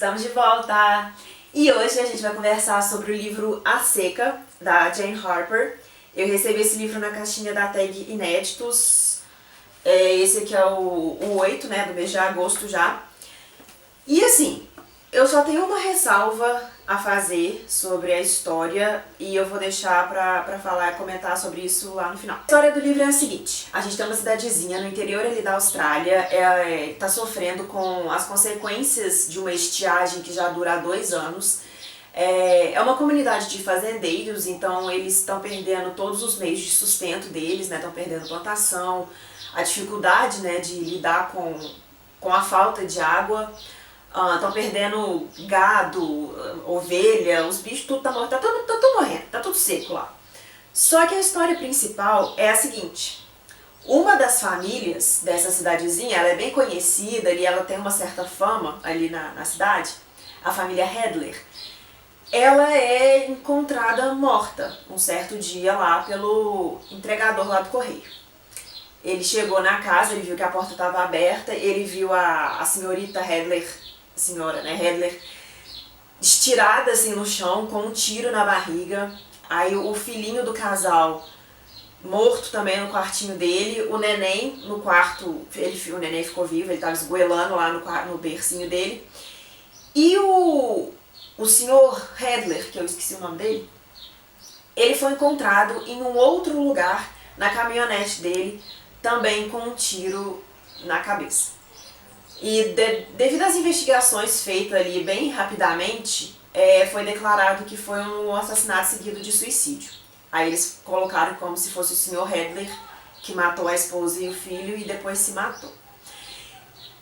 Estamos de volta! E hoje a gente vai conversar sobre o livro A Seca, da Jane Harper. Eu recebi esse livro na caixinha da tag Inéditos. Esse aqui é o 8, né, do mês de agosto já. E assim, eu só tenho uma ressalva a fazer sobre a história e eu vou deixar pra falar e comentar sobre isso lá no final. A história do livro é a seguinte: a gente tem uma cidadezinha no interior ali da Austrália, tá sofrendo com as consequências de uma estiagem que já dura há 2 anos. É uma comunidade de fazendeiros, então eles estão perdendo todos os meios de sustento deles, né? Estão perdendo plantação, a dificuldade, né, de lidar com a falta de água. Estão perdendo gado, ovelha, os bichos, tudo tá morto, tá tudo morrendo, tá tudo seco lá. Só que a história principal é a seguinte: uma das famílias dessa cidadezinha, ela é bem conhecida e ela tem uma certa fama ali na cidade, a família Hadler. Ela é encontrada morta um certo dia lá pelo entregador lá do correio. Ele chegou na casa, ele viu que a porta estava aberta, ele viu a senhorita Hadler, senhora, né, Hadler, estirada assim no chão, com um tiro na barriga. Aí o filhinho do casal morto também no quartinho dele, o neném no quarto, o neném ficou vivo, ele estava esgoelando lá no bercinho dele. E o senhor Hadler, que eu esqueci o nome dele, ele foi encontrado em um outro lugar, na caminhonete dele, também com um tiro na cabeça. E devido às investigações feitas ali bem rapidamente, foi declarado que foi um assassinato seguido de suicídio. Aí eles colocaram como se fosse o senhor Hadler que matou a esposa e o filho e depois se matou.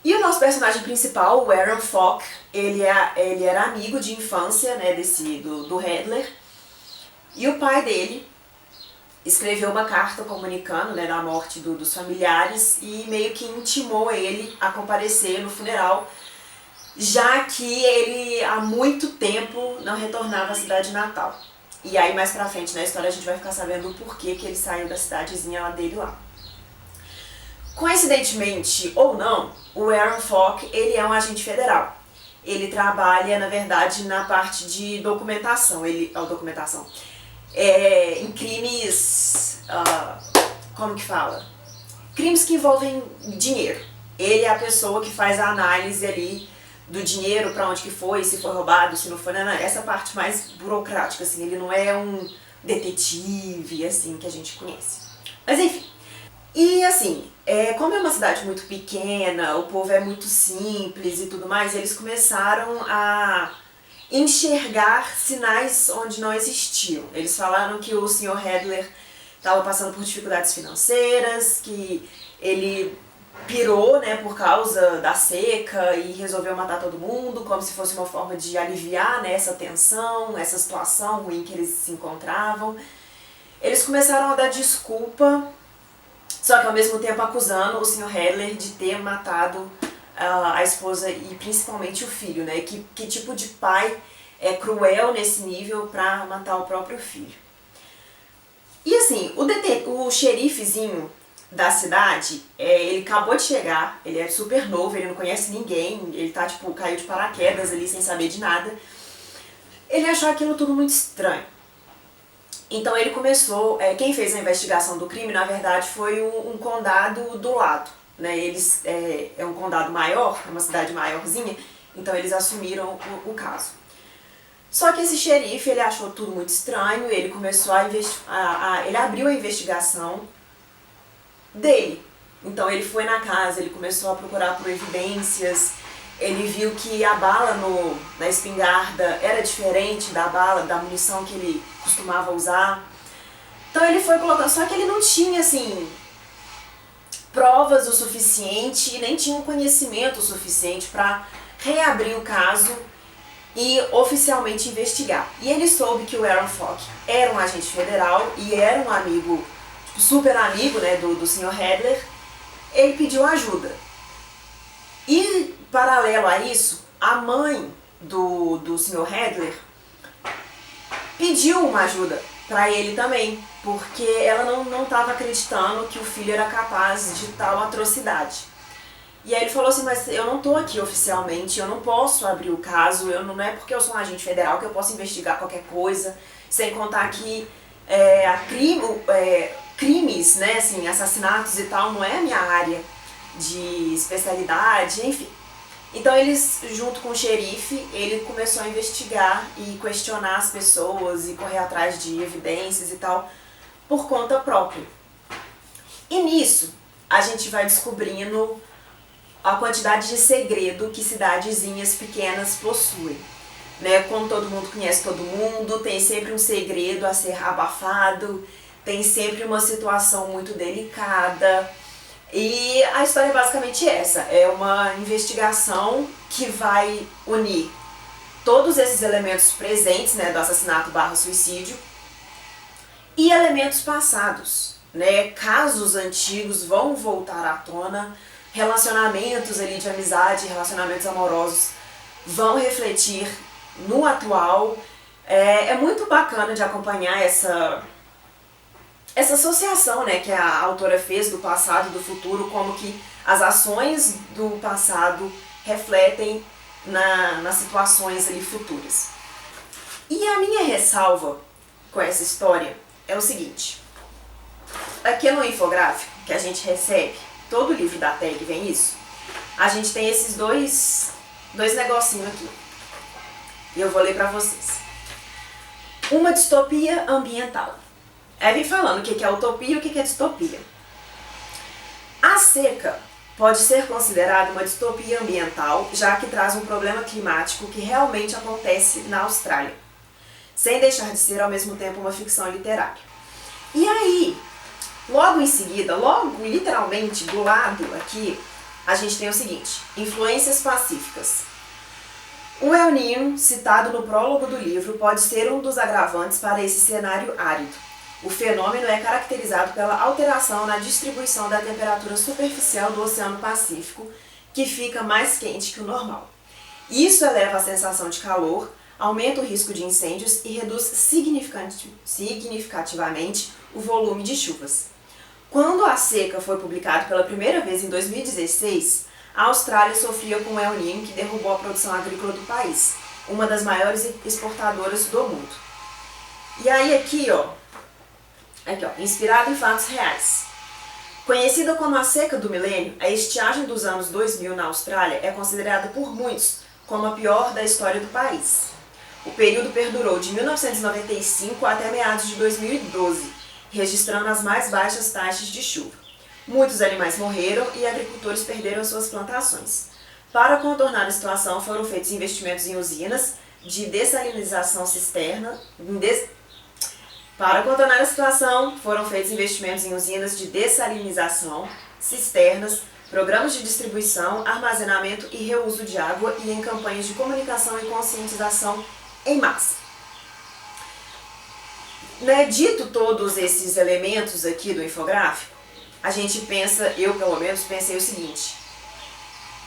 E o nosso personagem principal, o Aaron Falk, ele era amigo de infância, né, do Hadler, e o pai dele escreveu uma carta comunicando, né, da morte dos familiares e meio que intimou ele a comparecer no funeral, já que ele há muito tempo não retornava à cidade natal. E aí mais pra frente na história a gente vai ficar sabendo o porquê que ele saiu da cidadezinha dele lá. Coincidentemente ou não, o Aaron Falk, ele é um agente federal. Ele trabalha, na verdade, na parte de documentação. Em crimes, como que fala? Crimes que envolvem dinheiro. Ele é a pessoa que faz a análise ali do dinheiro, pra onde que foi, se foi roubado, se não foi, essa parte mais burocrática, assim. Ele não é um detetive, assim, que a gente conhece. Mas enfim. E assim, como é uma cidade muito pequena, o povo é muito simples e tudo mais, eles começaram a enxergar sinais onde não existiam. Eles falaram que o Sr. Hadler estava passando por dificuldades financeiras, que ele pirou, né, por causa da seca e resolveu matar todo mundo, como se fosse uma forma de aliviar, né, essa tensão, essa situação ruim que eles se encontravam. Eles começaram a dar desculpa, só que ao mesmo tempo acusando o Sr. Hadler de ter matado a esposa e principalmente o filho, né? Que tipo de pai é cruel nesse nível pra matar o próprio filho. E assim, o xerifezinho da cidade, ele acabou de chegar, ele é super novo, ele não conhece ninguém, ele tá tipo, caiu de paraquedas ali sem saber de nada. Ele achou aquilo tudo muito estranho. Então ele começou, quem fez a investigação do crime, na verdade, foi um condado do lado. Né, é um condado maior, é uma cidade maiorzinha, então eles assumiram o caso. Só que esse xerife, ele achou tudo muito estranho, ele começou ele abriu a investigação dele. Então ele foi na casa, ele começou a procurar por evidências, ele viu que a bala na espingarda era diferente da munição que ele costumava usar. Então ele foi colocando, só que ele não tinha, assim, provas o suficiente e nem tinha um conhecimento o suficiente para reabrir o caso e oficialmente investigar. E ele soube que o Aaron Falk era um agente federal e era um amigo, tipo, super amigo, né, do Sr. Hadler. Ele pediu ajuda. E, paralelo a isso, a mãe do Sr. Hadler pediu uma ajuda para ele também, porque ela não estava acreditando que o filho era capaz de tal atrocidade. E aí ele falou assim, mas eu não tô aqui oficialmente, eu não posso abrir o caso, não é porque eu sou um agente federal que eu posso investigar qualquer coisa, sem contar que crimes, né, assim, assassinatos e tal, não é a minha área de especialidade, enfim. Então eles, junto com o xerife, ele começou a investigar e questionar as pessoas e correr atrás de evidências e tal, por conta própria. E nisso, a gente vai descobrindo a quantidade de segredo que cidadezinhas pequenas possuem. Né? Como todo mundo conhece todo mundo, tem sempre um segredo a ser abafado, tem sempre uma situação muito delicada. E a história é basicamente essa, é uma investigação que vai unir todos esses elementos presentes, né, do assassinato / suicídio e elementos passados, né, casos antigos vão voltar à tona, relacionamentos ali de amizade, relacionamentos amorosos vão refletir no atual. É muito bacana de acompanhar essa associação, né, que a autora fez do passado e do futuro, como que as ações do passado refletem nas situações ali futuras. E a minha ressalva com essa história é o seguinte: aqui no infográfico que a gente recebe, todo livro da tag vem isso, a gente tem esses dois negocinhos aqui. E eu vou ler pra vocês. Uma distopia ambiental. Aí vem falando o que é utopia e o que é distopia. A seca pode ser considerada uma distopia ambiental, já que traz um problema climático que realmente acontece na Austrália, sem deixar de ser ao mesmo tempo uma ficção literária. E aí, logo em seguida, logo literalmente do lado aqui, a gente tem o seguinte: influências pacíficas. O El Niño, citado no prólogo do livro, pode ser um dos agravantes para esse cenário árido. O fenômeno é caracterizado pela alteração na distribuição da temperatura superficial do Oceano Pacífico, que fica mais quente que o normal. Isso eleva a sensação de calor, aumenta o risco de incêndios e reduz significativamente o volume de chuvas. Quando a seca foi publicada pela primeira vez em 2016, a Austrália sofria com o El Niño, que derrubou a produção agrícola do país, uma das maiores exportadoras do mundo. E aí aqui, ó, inspirado em fatos reais. Conhecida como a seca do milênio, a estiagem dos anos 2000 na Austrália é considerada por muitos como a pior da história do país. O período perdurou de 1995 até meados de 2012, registrando as mais baixas taxas de chuva. Muitos animais morreram e agricultores perderam suas plantações. Para contornar a situação, foram feitos investimentos em usinas de dessalinização cisterna. Para contornar a situação, foram feitos investimentos em usinas de dessalinização, cisternas, programas de distribuição, armazenamento e reuso de água e em campanhas de comunicação e conscientização em massa. Dito todos esses elementos aqui do infográfico, a gente pensa, eu pelo menos pensei o seguinte: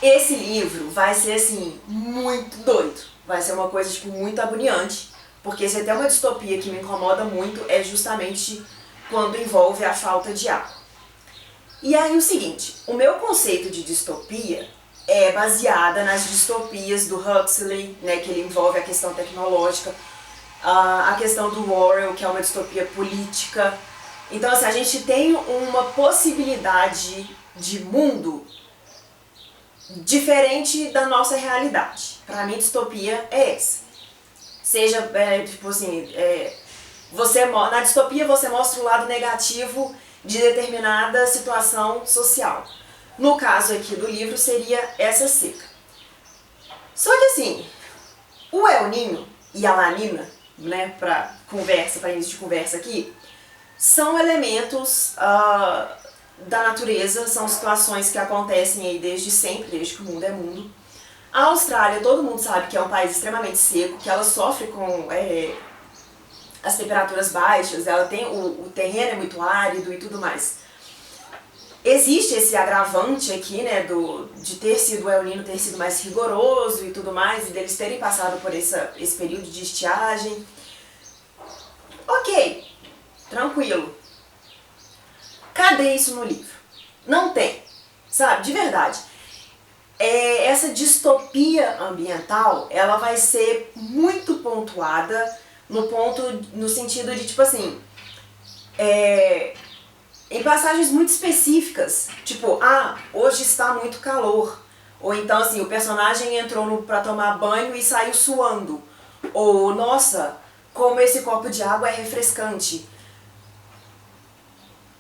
esse livro vai ser assim, muito doido, vai ser uma coisa tipo muito agoniante, porque se tem uma distopia que me incomoda muito é justamente quando envolve a falta de água. E aí o seguinte, o meu conceito de distopia é baseada nas distopias do Huxley, né, que ele envolve a questão tecnológica, a questão do Orwell, que é uma distopia política. Então, assim, a gente tem uma possibilidade de mundo diferente da nossa realidade. Para mim, distopia é essa. Seja, tipo assim, na distopia você mostra o lado negativo de determinada situação social. No caso aqui do livro seria essa seca. Só que assim, o El Niño e a La Nina, né, para início de conversa aqui, são elementos da natureza, são situações que acontecem aí desde sempre, desde que o mundo é mundo. A Austrália, todo mundo sabe que é um país extremamente seco, que ela sofre com as temperaturas baixas, ela tem o terreno é muito árido e tudo mais. Existe esse agravante aqui, né, de ter sido o El Niño ter sido mais rigoroso e tudo mais, e deles terem passado por esse período de estiagem. Ok, tranquilo. Cadê isso no livro? Não tem, sabe? De verdade. essa distopia ambiental, ela vai ser muito pontuada no sentido de, tipo assim, em passagens muito específicas, tipo, hoje está muito calor, ou então assim, o personagem entrou pra tomar banho e saiu suando, ou nossa, como esse copo de água é refrescante.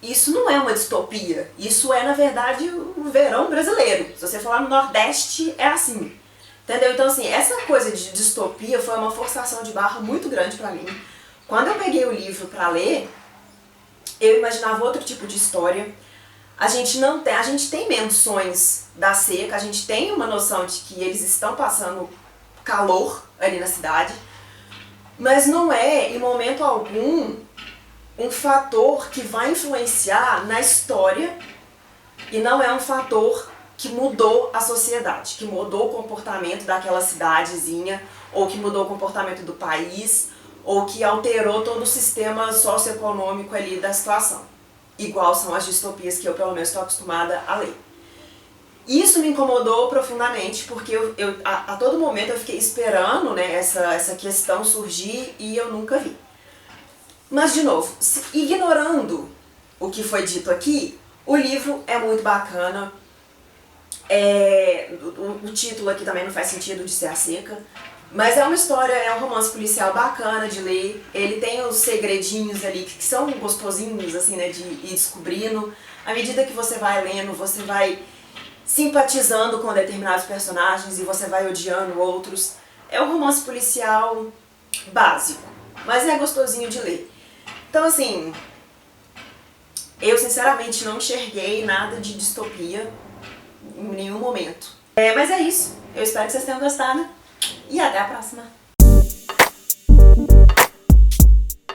Isso não é uma distopia, isso é na verdade o verão brasileiro. Se você falar no Nordeste, é assim. Entendeu? Então assim, essa coisa de distopia foi uma forçação de barra muito grande pra mim. Quando eu peguei o livro pra ler, eu imaginava outro tipo de história. A gente tem menções da seca, a gente tem uma noção de que eles estão passando calor ali na cidade, mas não é, em momento algum, um fator que vai influenciar na história e não é um fator que mudou a sociedade, que mudou o comportamento daquela cidadezinha, ou que mudou o comportamento do país, ou que alterou todo o sistema socioeconômico ali da situação. Igual são as distopias que eu, pelo menos, estou acostumada a ler. Isso me incomodou profundamente, porque a todo momento eu fiquei esperando, né, essa questão surgir e eu nunca vi. Mas, de novo, ignorando o que foi dito aqui, o livro é muito bacana. O título aqui também não faz sentido de ser a seca. Mas é uma história, é um romance policial bacana de ler. Ele tem os segredinhos ali que são gostosinhos, assim, né, de ir descobrindo. À medida que você vai lendo, você vai simpatizando com determinados personagens e você vai odiando outros. É um romance policial básico, mas é gostosinho de ler. Então, assim, eu sinceramente não enxerguei nada de distopia em nenhum momento. Mas é isso. Eu espero que vocês tenham gostado e até a próxima.